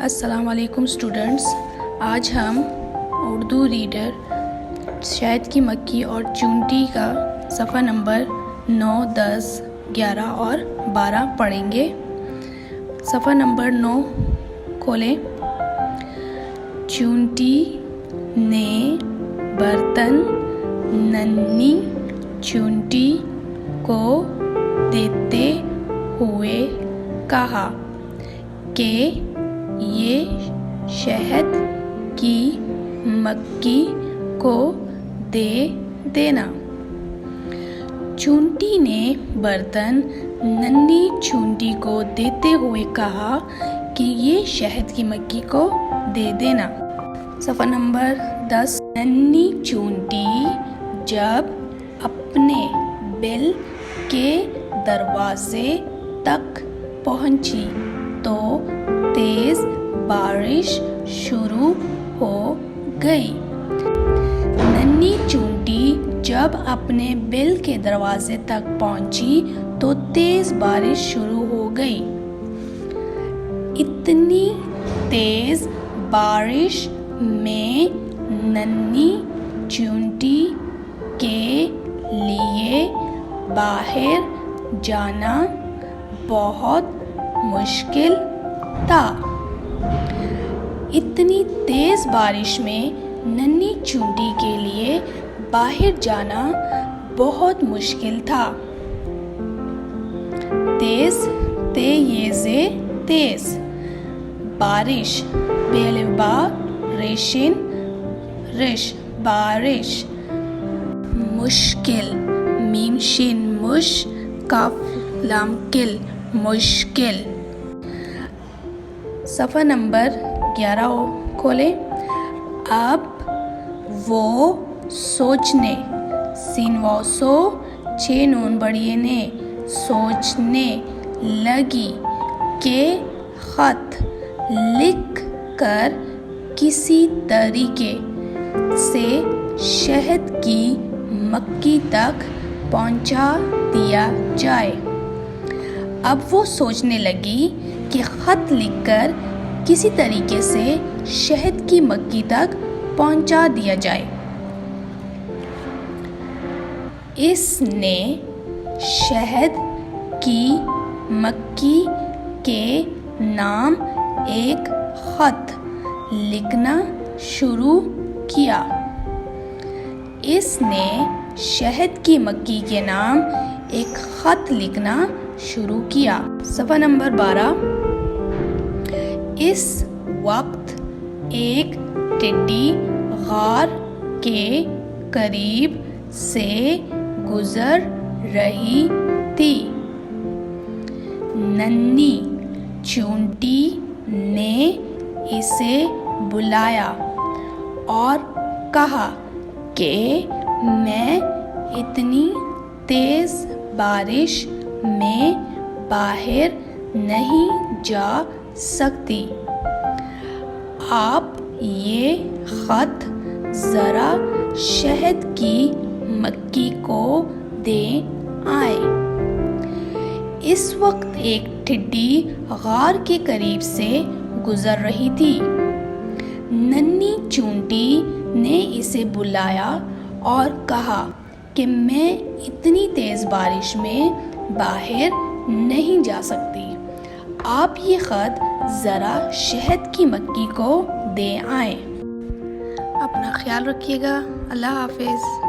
السلام علیکم اسٹوڈنٹس، آج ہم اردو ریڈر شہد کی مکھی اور چونٹی کا صفحہ نمبر 9، 10، 11 اور 12 پڑھیں گے۔ صفحہ نمبر 9 کھولیں۔ چونٹی نے برتن ننھی چونٹی کو دیتے ہوئے کہا کہ یہ شہد کی مکھی کو دے دینا۔ چونٹی نے برتن ننھی چونٹی کو دیتے ہوئے کہا کہ یہ شہد کی مکھی کو دے دینا۔ صفحہ نمبر 10۔ ننھی چونٹی جب اپنے بل کے دروازے تک پہنچی تو تیز بارش شروع ہو گئی۔ ننھی چونٹی جب اپنے بل کے دروازے تک پہنچی تو تیز بارش شروع ہو گئی۔ اتنی تیز بارش میں ننھی چونٹی کے لیے باہر جانا بہت مشکل تھا۔ اتنی تیز بارش میں ننھی چونٹی کے لیے باہر جانا بہت مشکل تھا۔ تیز تیز بارش با ریشن رش بارش۔ مشکل میم شین مش کاف لام کل مشکل۔ صفحہ نمبر 11 کھولیں۔ اب وہ سوچنے سین و سو 6 نون بڑیے نے سوچنے لگی کہ خط لکھ کر کسی طریقے سے شہد کی مکھی تک پہنچا دیا جائے۔ اب وہ سوچنے لگی کہ خط لکھ کر کسی طریقے سے شہد کی مکھی تک پہنچا دیا جائے۔ اس نے شہد کی مکھی کے نام ایک خط لکھنا شروع کیا۔ اس نے شہد کی مکھی کے نام ایک خط لکھنا شروع کیا۔ صفحہ نمبر 12۔ اس وقت ایک ٹڈی غار کے قریب سے گزر رہی تھی۔ ننھی چونٹی نے اسے بلایا اور کہا کہ میں اتنی تیز بارش میں باہر نہیں جا سکتی، آپ یہ خط ذرا شہد کی مکھی کو دے آئیں۔ اس وقت ایک ٹڈی غار کے قریب سے گزر رہی تھی۔ ننھی چونٹی نے اسے بلایا اور کہا کہ میں اتنی تیز بارش میں باہر نہیں جا سکتی، آپ یہ خط ذرا شہد کی مکھی کو دے آئیں۔ اپنا خیال رکھیے گا۔ اللہ حافظ۔